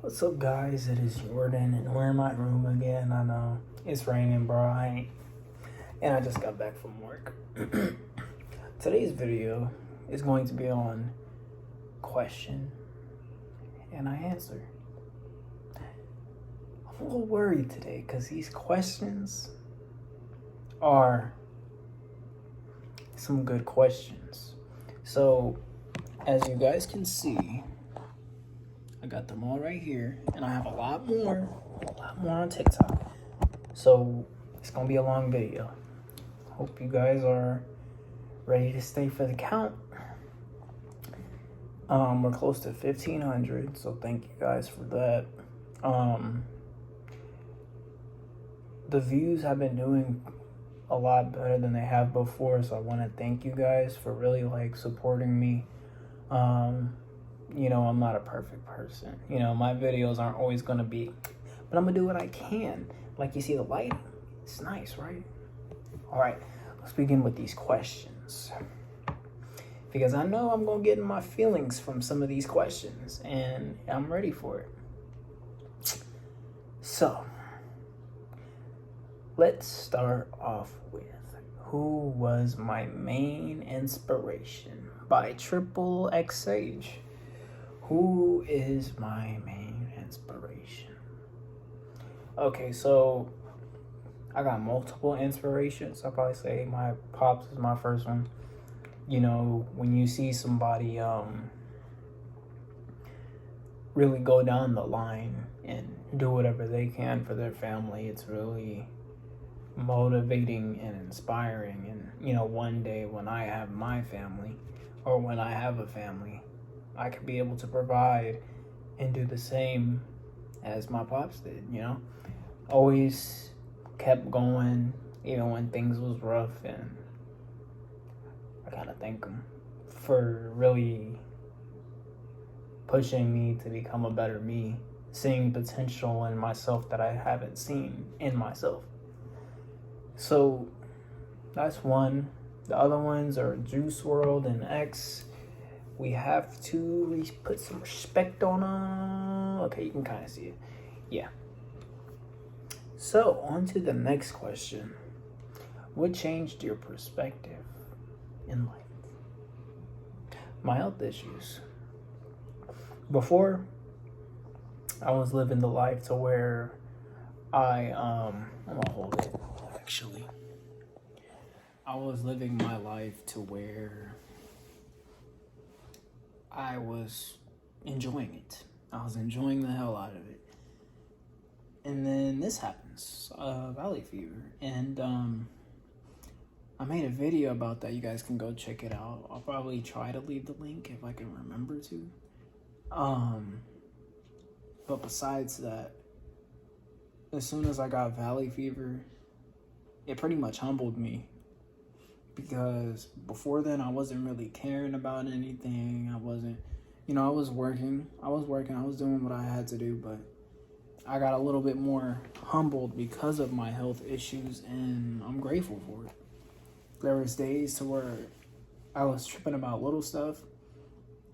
What's up, guys? It is Jordan, and we're in my room again. I know it's raining, bro. And I just got back from work. Today's video is going to be on question and I answer. I'm a little worried today because these questions are some good questions. So, as you guys can see, I got them all right here, and I have a lot more on TikTok. So it's gonna be a long video. Hope you guys are ready to stay for the count. We're close to 1,500, so thank you guys for that. The views have been doing a lot better than they have before, so I want to thank you guys for really supporting me. I'm not a perfect person. My videos aren't always going to be, but I'm going to do what I can. Like you see the lighting, it's nice, right? All right, let's begin with these questions. Because I know I'm going to get in my feelings from some of these questions, and I'm ready for it. So, let's start off with Who Was My Main Inspiration by Triple X Sage. Who is my main inspiration? Okay, so I got multiple inspirations. I'll probably say my pops is my first one. When you see somebody really go down the line and do whatever they can for their family, it's really motivating and inspiring. And one day when I have my family, or when I have a family, I could be able to provide and do the same as my pops did. Always kept going even when things was rough, and I gotta thank him for really pushing me to become a better me, seeing potential in myself that I haven't seen in myself. So that's one. The other ones are Juice WRLD and X. We have to put some respect on them. Okay, you can kind of see it. Yeah. So, on to the next question. What changed your perspective in life? My health issues. Before, I was living the life to where I'm gonna hold it, actually. I was living my life to where I was enjoying it. I was enjoying the hell out of it. And then this happens, valley fever. And I made a video about that. You guys can go check it out. I'll probably try to leave the link if I can remember to. But besides that, as soon as I got valley fever, it pretty much humbled me. Because before then, I wasn't really caring about anything. I wasn't, I was working. I was doing what I had to do, but I got a little bit more humbled because of my health issues, and I'm grateful for it. There was days to where I was tripping about little stuff,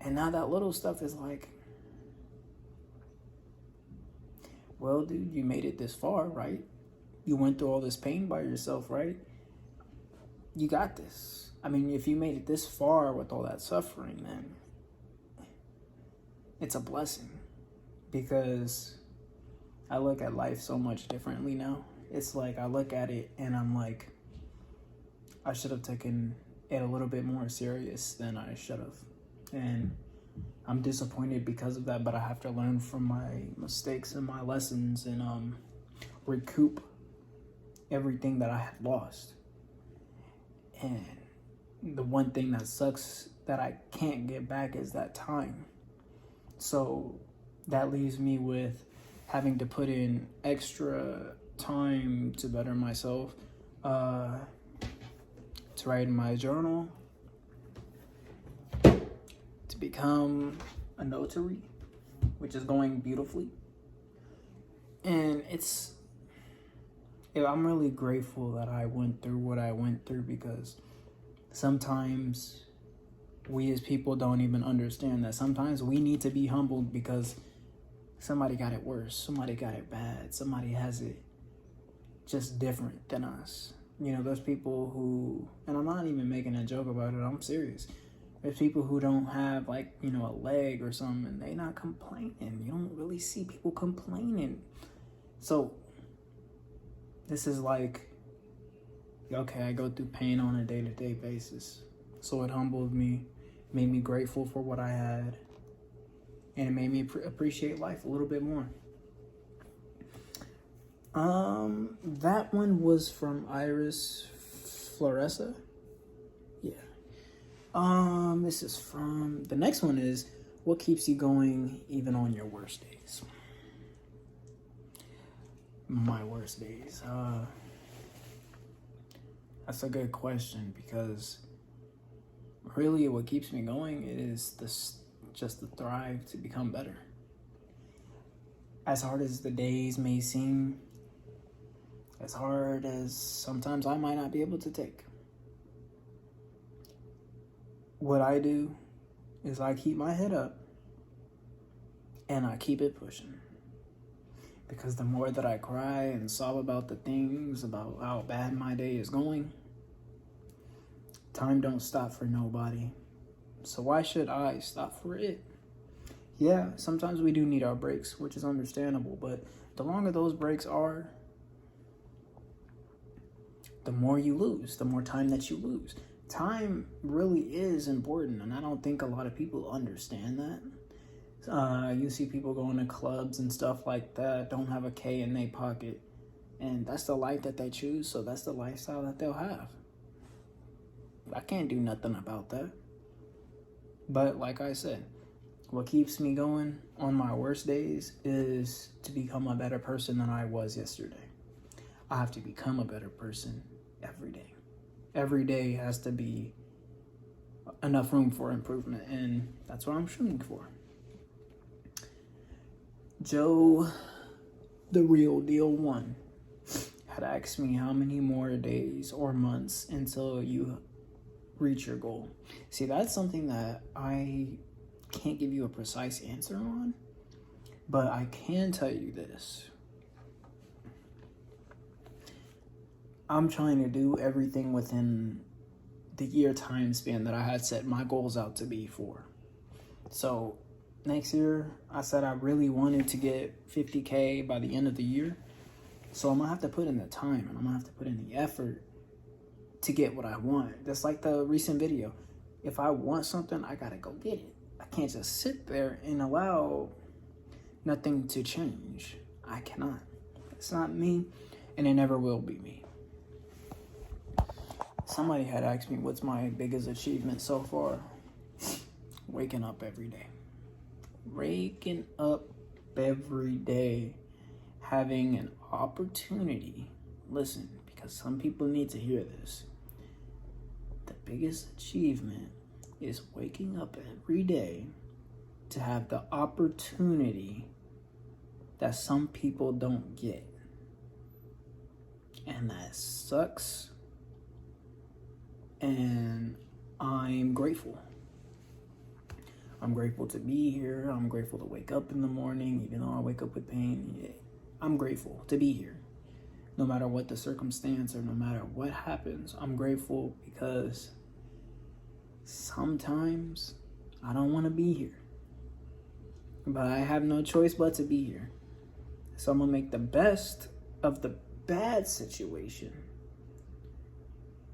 and now that little stuff is like, well, dude, you made it this far, right? You went through all this pain by yourself, right? You got this. I mean, if you made it this far with all that suffering, then it's a blessing. Because I look at life so much differently now. It's like I look at it and I'm like, I should have taken it a little bit more serious than I should have. And I'm disappointed because of that, but I have to learn from my mistakes and my lessons and recoup everything that I had lost. And the one thing that sucks that I can't get back is that time. So that leaves me with having to put in extra time to better myself, to write in my journal, to become a notary, which is going beautifully. And I'm really grateful that I went through what I went through, because sometimes we as people don't even understand that sometimes we need to be humbled, because Somebody got it worse. Somebody got it bad. Somebody has it just different than us. You know, those people who, and I'm not even making a joke about it, I'm serious. There's people who don't have, like, you know, a leg or something, and they not complaining. You don't really see people complaining. So this is like, okay, I go through pain on a day-to-day basis. So it humbled me, made me grateful for what I had, and it made me appreciate life a little bit more. That one was from Iris Floresa. Yeah. This is from, the next one is, what keeps you going even on your worst days? My worst days. That's a good question, because really what keeps me going is just the thrive to become better. As hard as the days may seem, as hard as sometimes I might not be able to take, what I do is I keep my head up and I keep it pushing. Because the more that I cry and sob about the things, about how bad my day is going, time don't stop for nobody. So why should I stop for it? Yeah, sometimes we do need our breaks, which is understandable, but the longer those breaks are, the more you lose, the more time that you lose. Time really is important, and I don't think a lot of people understand that. You see people going to clubs and stuff like that, don't have a K in their pocket, and that's the life that they choose, so that's the lifestyle that they'll have. I can't do nothing about that. But like I said, what keeps me going on my worst days is to become a better person than I was yesterday. I have to become a better person every day. Every day has to be enough room for improvement, and that's what I'm shooting for. Joe, the real deal one, had asked me how many more days or months until you reach your goal. See, that's something that I can't give you a precise answer on, but I can tell you this. I'm trying to do everything within the year time span that I had set my goals out to be for. So next year, I said I really wanted to get 50K by the end of the year. So I'm going to have to put in the time, and I'm going to have to put in the effort to get what I want. Just like the recent video. If I want something, I got to go get it. I can't just sit there and allow nothing to change. I cannot. It's not me, and it never will be me. Somebody had asked me what's my biggest achievement so far. Waking up every day. Waking up every day. Having an opportunity. Listen, because some people need to hear this. The biggest achievement is waking up every day to have the opportunity that some people don't get. And that sucks. And I'm grateful. I'm grateful to be here. I'm grateful to wake up in the morning, even though I wake up with pain. I'm grateful to be here. No matter what the circumstance or no matter what happens, I'm grateful because sometimes I don't want to be here. But I have no choice but to be here. So I'm going to make the best of the bad situation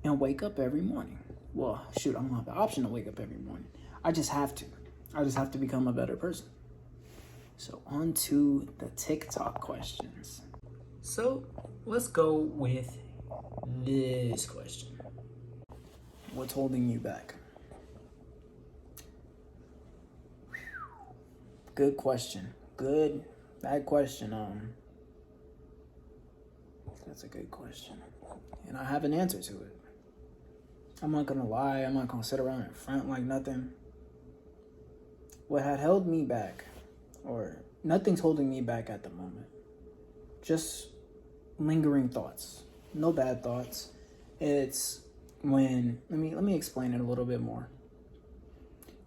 and wake up every morning. Well, shoot, I don't have the option to wake up every morning. I just have to. I just have to become a better person. So on to the TikTok questions. So let's go with this question. What's holding you back? Good question. Bad question. That's a good question. And I have an answer to it. I'm not gonna lie, I'm not gonna sit around in front like nothing. What had held me back, or nothing's holding me back at the moment. Just lingering thoughts. No bad thoughts. It's when, let me explain it a little bit more.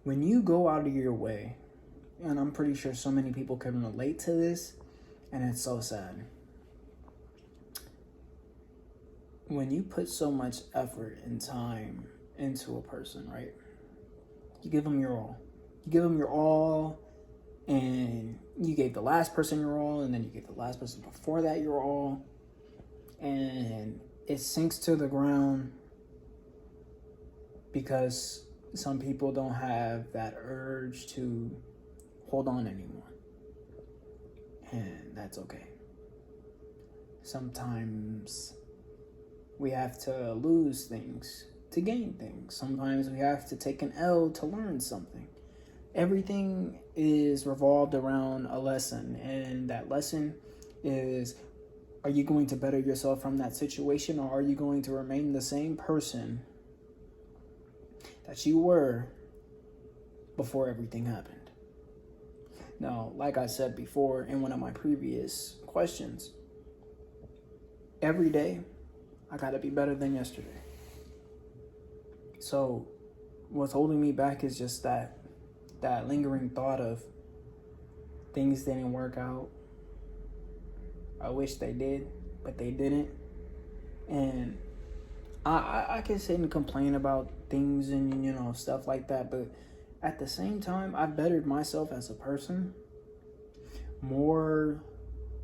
When you go out of your way and I'm pretty sure so many people can relate to this, and it's so sad. When you put so much effort and time into a person, right? You give them your all. You give them your all, and you gave the last person your all, and then you gave the last person before that your all, and it sinks to the ground because some people don't have that urge to hold on anymore. And that's okay. Sometimes we have to lose things to gain things. Sometimes we have to take an L to learn something. Everything is revolved around a lesson, and that lesson is, are you going to better yourself from that situation, or are you going to remain the same person that you were before everything happened? Now, like I said before in one of my previous questions, every day I gotta be better than yesterday. So what's holding me back is just that lingering thought of things didn't work out. I wish they did, but they didn't. And I can sit and complain about things and, stuff like that, but at the same time, I've bettered myself as a person. More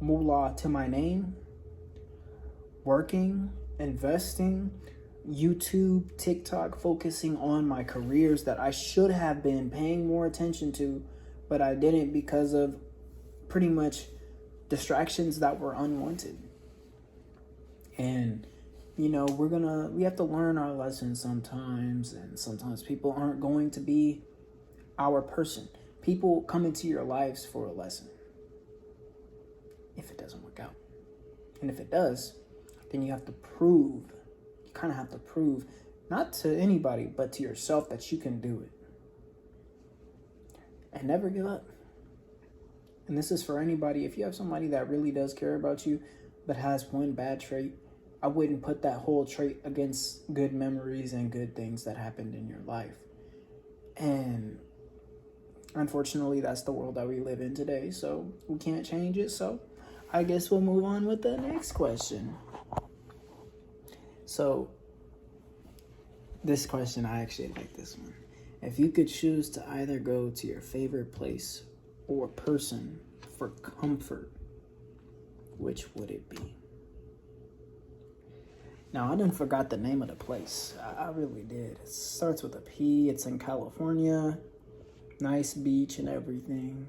moolah to my name. Working, investing, YouTube, TikTok, focusing on my careers that I should have been paying more attention to, but I didn't because of pretty much distractions that were unwanted. And we have to learn our lessons sometimes, and sometimes people aren't going to be our person. People come into your lives for a lesson if it doesn't work out. And if it does, then you kind of have to prove, not to anybody, but to yourself, that you can do it. And never give up. And this is for anybody. If you have somebody that really does care about you, but has one bad trait, I wouldn't put that whole trait against good memories and good things that happened in your life. And unfortunately, that's the world that we live in today, so we can't change it. So I guess we'll move on with the next question. So this question, I actually like this one. If you could choose to either go to your favorite place or person for comfort, which would it be? Now, I done forgot the name of the place. I really did. It starts with a P. It's in California. Nice beach and everything.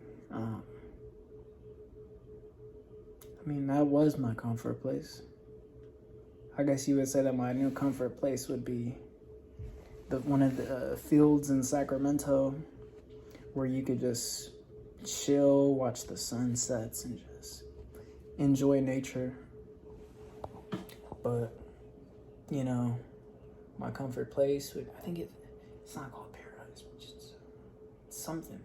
That was my comfort place. I guess you would say that my new comfort place would be one of the fields in Sacramento, where you could just chill, watch the sunsets, and just enjoy nature. But my comfort place would, I think it's not called paradise, but just something.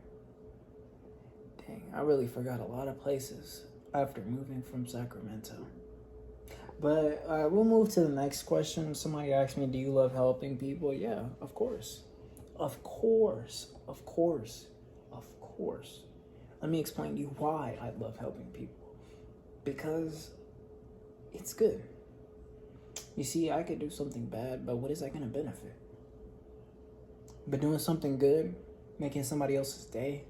Dang, I really forgot a lot of places after moving from Sacramento. But we'll move to the next question. Somebody asked me, do you love helping people? Yeah, of course. Of course. Let me explain to you why I love helping people. Because it's good. You see, I could do something bad, but what is that going to benefit? But doing something good, making somebody else's day,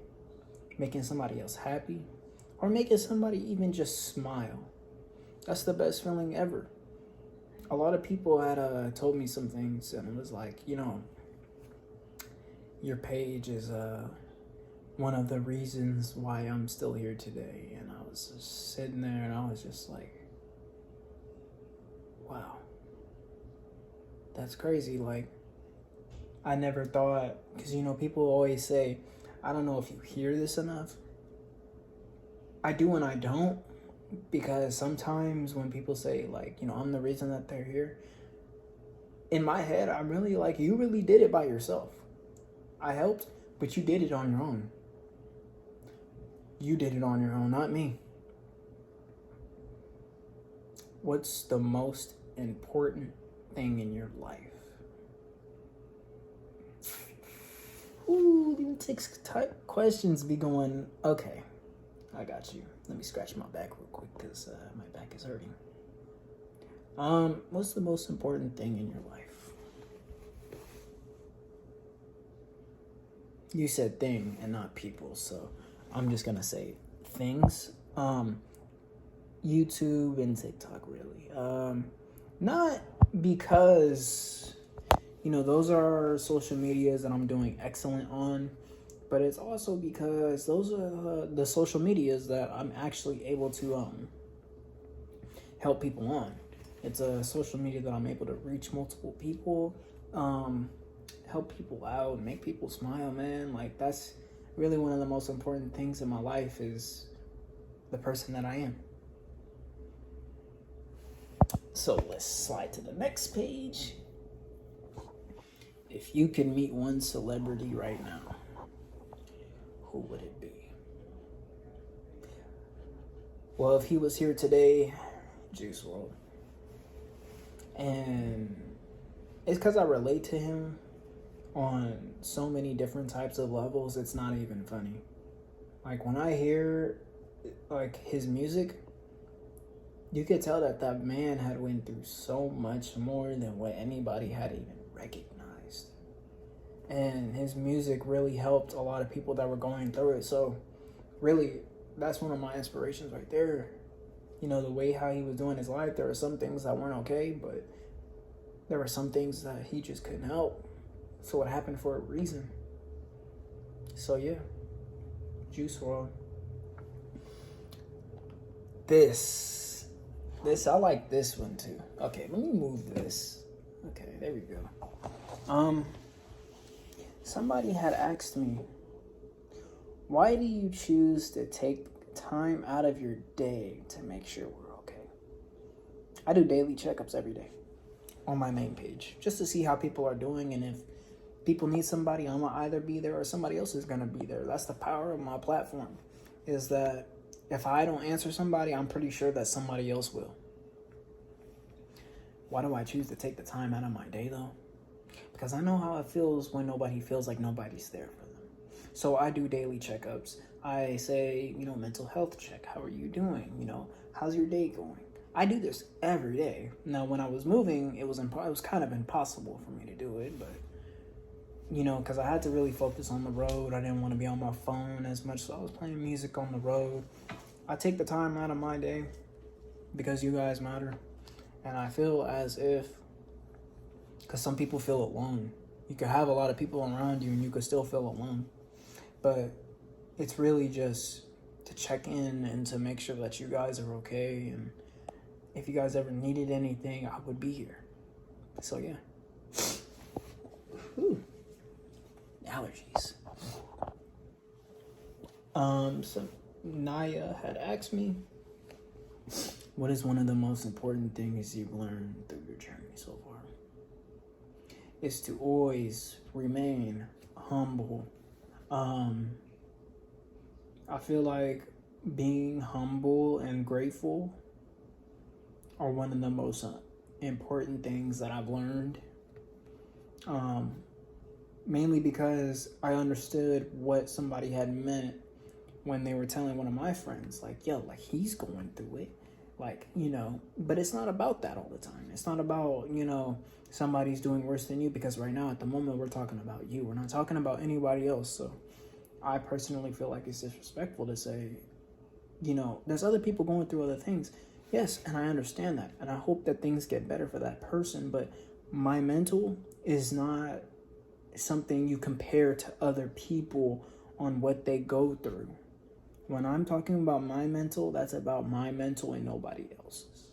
making somebody else happy, or making somebody even just smile, that's the best feeling ever. A lot of people had told me some things, and it was like, your page is one of the reasons why I'm still here today. And I was just sitting there, and I was just like, wow, that's crazy. Like, I never thought, because people always say, I don't know if you hear this enough. I do and I don't, because sometimes when people say, like, I'm the reason that they're here, in my head, I'm really like, you really did it by yourself. I helped, but you did it on your own. You did it on your own, not me. What's the most important thing in your life? Ooh, lunatic type questions be going, okay, I got you. Let me scratch my back real quick because my back is hurting. What's the most important thing in your life? You said thing and not people, so I'm just gonna say things. YouTube and TikTok, really. Not because, those are social medias that I'm doing excellent on, but it's also because those are the social medias that I'm actually able to help people on. It's a social media that I'm able to reach multiple people, help people out, make people smile, man. Like, that's really one of the most important things in my life is the person that I am. So let's slide to the next page. If you could meet one celebrity right now, who would it be? Well, if he was here today, Juice WRLD. And it's because I relate to him on so many different types of levels, it's not even funny. Like, when I hear, like, his music, you could tell that that man had went through so much more than what anybody had even recognized. And his music really helped a lot of people that were going through it. So, really, that's one of my inspirations right there. The way how he was doing his life, there were some things that weren't okay, but there were some things that he just couldn't help. So it happened for a reason. So yeah, Juice WRLD. This, I like this one too. Okay, let me move this. Okay, there we go. Somebody had asked me, why do you choose to take time out of your day to make sure we're okay? I do daily checkups every day on my main page just to see how people are doing, and if people need somebody, I'm gonna either be there or somebody else is gonna be there. That's the power of my platform, is that if I don't answer somebody, I'm pretty sure that somebody else will. Why do I choose to take the time out of my day though? Because I know how it feels when nobody feels like nobody's there for them. So I do daily checkups. I say, mental health check. How are you doing? How's your day going? I do this every day. Now, when I was moving, it was kind of impossible for me to do it, but because I had to really focus on the road. I didn't want to be on my phone as much, so I was playing music on the road. I take the time out of my day because you guys matter, and I feel as if, because some people feel alone. You could have a lot of people around you and you could still feel alone, but it's really just to check in and to make sure that you guys are okay, and if you guys ever needed anything, I would be here. So yeah. Ooh. Allergies. So Naya had asked me, what is one of the most important things you've learned through your journey so far? It's to always remain humble. I feel like being humble and grateful are one of the most important things that I've learned. Mainly because I understood what somebody had meant when they were telling one of my friends, like, yo, like, he's going through it. Like, but it's not about that all the time. It's not about, somebody's doing worse than you, because right now at the moment we're talking about you. We're not talking about anybody else. So I personally feel like it's disrespectful to say, there's other people going through other things. Yes, and I understand that. And I hope that things get better for that person. But my mental is not something you compare to other people on what they go through. When I'm talking about my mental, that's about my mental and nobody else's.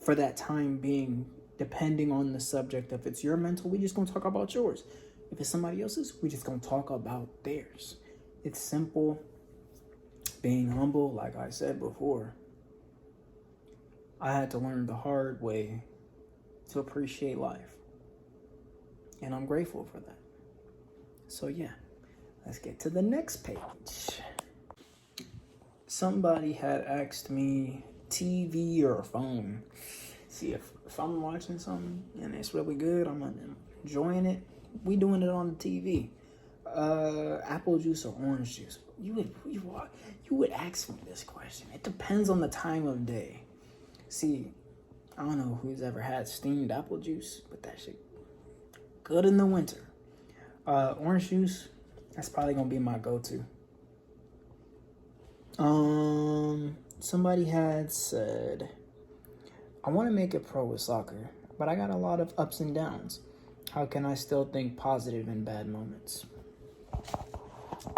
For that time being, depending on the subject, if it's your mental, we just gonna talk about yours. If it's somebody else's, we just gonna talk about theirs. It's simple. Being humble, like I said before, I had to learn the hard way to appreciate life. And I'm grateful for that. So yeah, let's get to the next page. Somebody had asked me, TV or phone? See, if I'm watching something and it's really good, I'm enjoying it, we doing it on the TV. Apple juice or orange juice? You would ask me this question. It depends on the time of day. See, I don't know who's ever had steamed apple juice, but that shit good in the winter. Orange juice, that's probably gonna be my go-to. Somebody had said, I want to make it pro with soccer, but I got a lot of ups and downs. How can I still think positive in bad moments?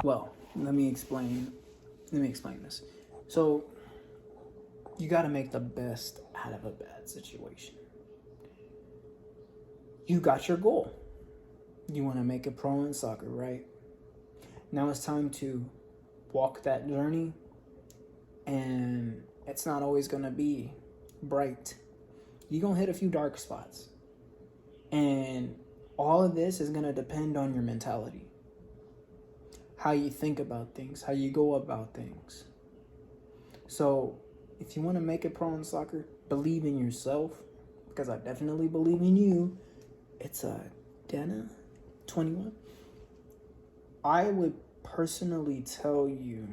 Well, let me explain this. So, you got to make the best out of a bad situation. You got your goal. You want to make it pro in soccer, right? Now it's time to walk that journey, and it's not always going to be bright. You're going to hit a few dark spots. And all of this is going to depend on your mentality. How you think about things, how you go about things. So, if you want to make it pro in soccer, believe in yourself, because I definitely believe in you. It's Dana, 21. I would personally tell you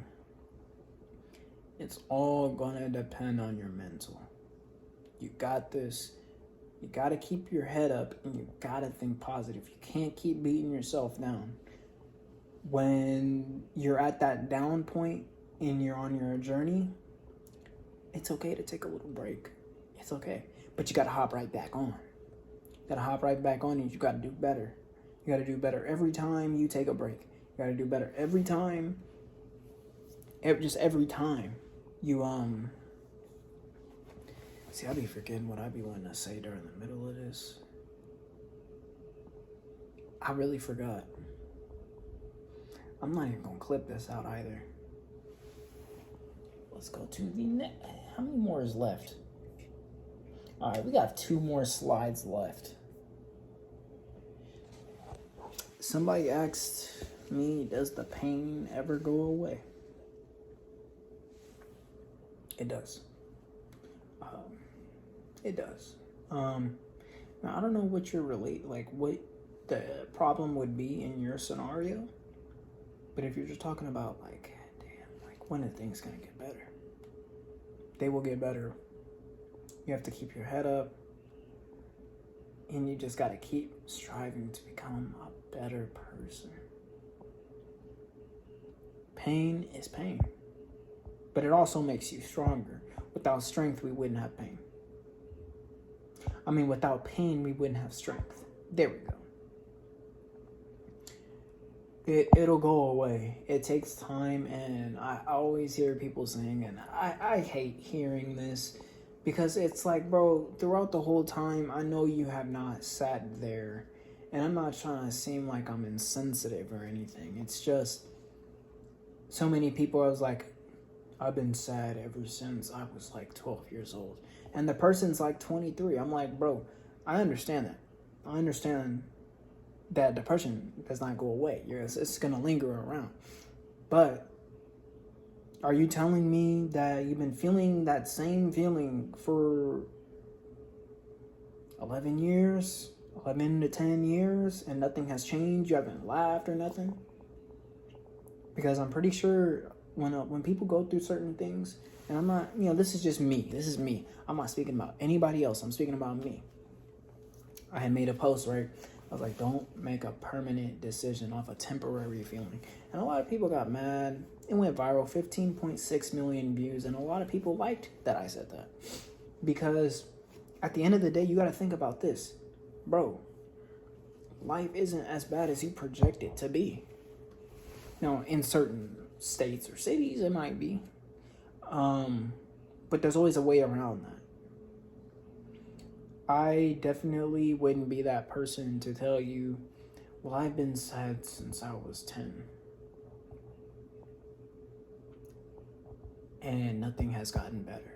it's all gonna depend on your mental. You got this. You gotta keep your head up and you gotta think positive. You can't keep beating yourself down. When you're at that down point and you're on your journey, it's okay to take a little break. It's okay. But you gotta hop right back on. You gotta hop right back on and you gotta do better. You gotta do better every time you take a break. You gotta do better every time. Just every time you see, I be forgetting what I be wanting to say during the middle of this. I really forgot. I'm not even gonna clip this out either. Let's go to the next. How many more is left? All right, we got 2 more slides left. Somebody asked me, does the pain ever go away? It does. It does. Now, I don't know what what the problem would be in your scenario, but if you're just talking about when are things gonna get better? They will get better. You have to keep your head up, and you just gotta keep striving to become a better person. Pain is pain, but it also makes you stronger. Without strength, we wouldn't have pain. Without pain, we wouldn't have strength. There we go. It'll go away. It takes time, and I always hear people saying, and I hate hearing this, because it's like, bro, throughout the whole time, I know you have not sat there, and I'm not trying to seem like I'm insensitive or anything. It's just, so many people, I was like, I've been sad ever since I was 12 years old. And the person's 23. I'm like, bro, I understand that. I understand that depression does not go away. It's going to linger around. But are you telling me that you've been feeling that same feeling for 11 years, 11 to 10 years, and nothing has changed? You haven't laughed or nothing? Because I'm pretty sure when people go through certain things, and I'm not, this is just me. This is me. I'm not speaking about anybody else. I'm speaking about me. I had made a post, right? I was like, don't make a permanent decision off a temporary feeling. And a lot of people got mad. It went viral, 15.6 million views. And a lot of people liked that I said that. Because at the end of the day, you got to think about this. Bro, life isn't as bad as you project it to be. Now, in certain states or cities, it might be. But there's always a way around that. I definitely wouldn't be that person to tell you, well, I've been sad since I was 10. And nothing has gotten better.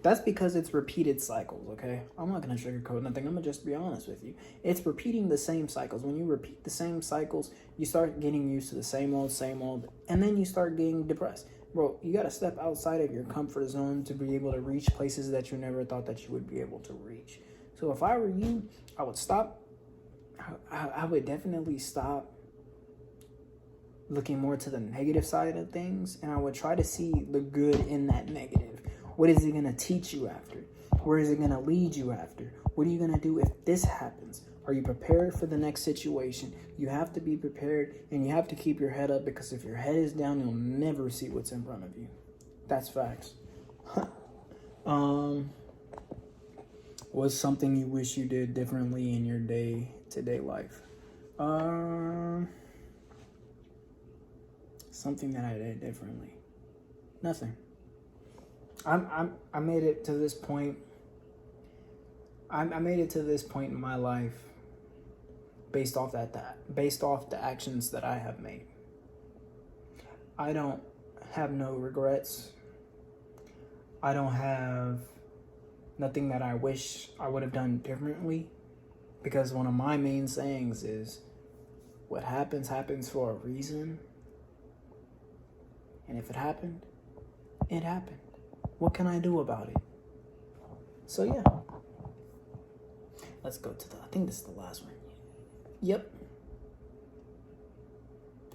That's because it's repeated cycles, okay? I'm not going to sugarcoat nothing. I'm going to just be honest with you. It's repeating the same cycles. When you repeat the same cycles, you start getting used to the same old, and then you start getting depressed. Bro, you got to step outside of your comfort zone to be able to reach places that you never thought that you would be able to reach. So if I were you, I would stop. I would definitely stop looking more to the negative side of things, and I would try to see the good in that negative. What is it going to teach you after? Where is it going to lead you after? What are you going to do if this happens? Are you prepared for the next situation? You have to be prepared, and you have to keep your head up, because if your head is down, you'll never see what's in front of you. That's facts. What's something you wish you did differently in your day-to-day life? Something that I did differently. Nothing. I made it to this point. I made it to this point in my life based off the actions that I have made. I don't have no regrets. I don't have nothing that I wish I would have done differently, because one of my main sayings is, what happens for a reason. And if it happened, it happened. What can I do about it? So yeah. Let's go to I think this is the last one. Yep.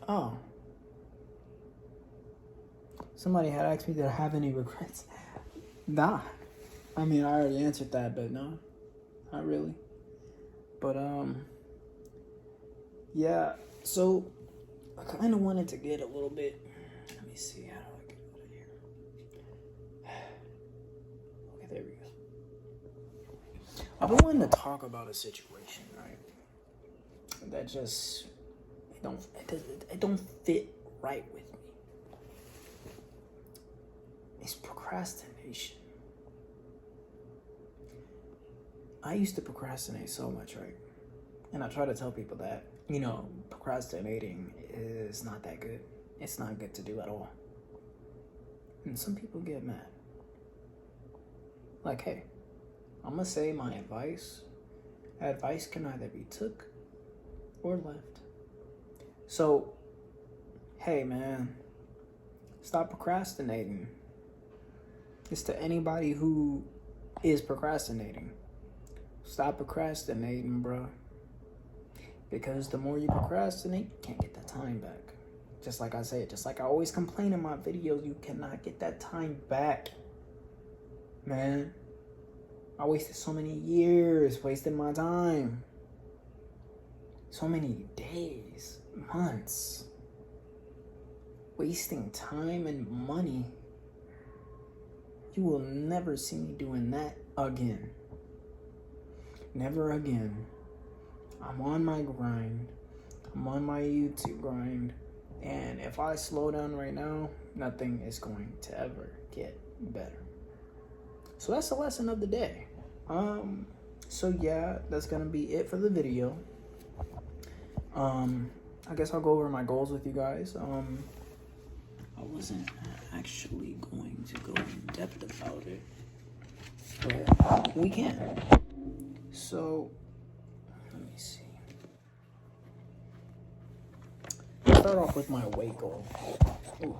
Oh. Somebody had asked me, did I have any regrets? Nah. I mean, I already answered that, but no. Not really. But, yeah. So, I kind of wanted to get a little bit... Let me see, how do I get out of here? Okay, there we go. I've been wanting to talk about a situation, right? That just it don't fit right with me. It's procrastination. I used to procrastinate so much, right? And I try to tell people that, procrastinating is not that good. It's not good to do at all. And some people get mad. Like, hey, I'm gonna say my advice. Advice can either be took or left. So, hey man, stop procrastinating. It's to anybody who is procrastinating. Stop procrastinating, bro. Because the more you procrastinate, you can't get that time back. Just like I said, just like I always complain in my videos, you cannot get that time back. Man, I wasted so many years, wasting my time. So many days, months, wasting time and money. You will never see me doing that again. Never again. I'm on my grind. I'm on my YouTube grind. And if I slow down right now, nothing is going to ever get better. So that's the lesson of the day. So yeah, that's gonna be it for the video. I guess I'll go over my goals with you guys. I wasn't actually going to go in depth about it, but we can. So let me see. I'll start off with my weight goal. Ooh.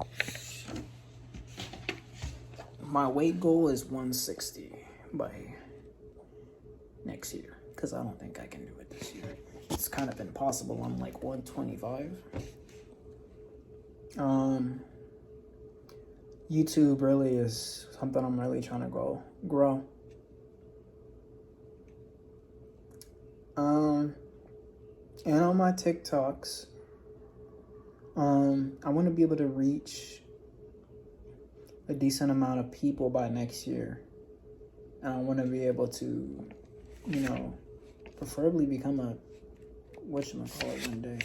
My weight goal is 160 by next year, because I don't think I can do it this year. It's kind of impossible. I'm like 125. YouTube really is something I'm really trying to grow. And on my TikToks, I want to be able to reach a decent amount of people by next year. And I want to be able to, preferably become a whatchamacallit one day.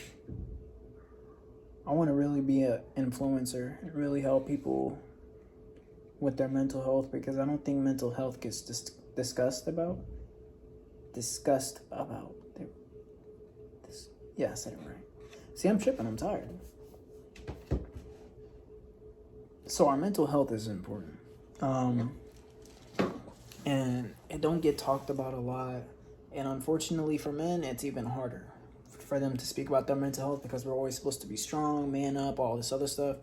I want to really be an influencer and really help people with their mental health, because I don't think mental health gets discussed about. Yeah, I said it right. See, I'm tripping. I'm tired. So our mental health is important. And it don't get talked about a lot. And unfortunately for men, it's even harder for them to speak about their mental health, because we're always supposed to be strong, man up, all this other stuff.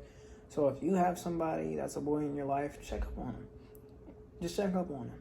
So if you have somebody that's a boy in your life, check up on them. Just check up on them.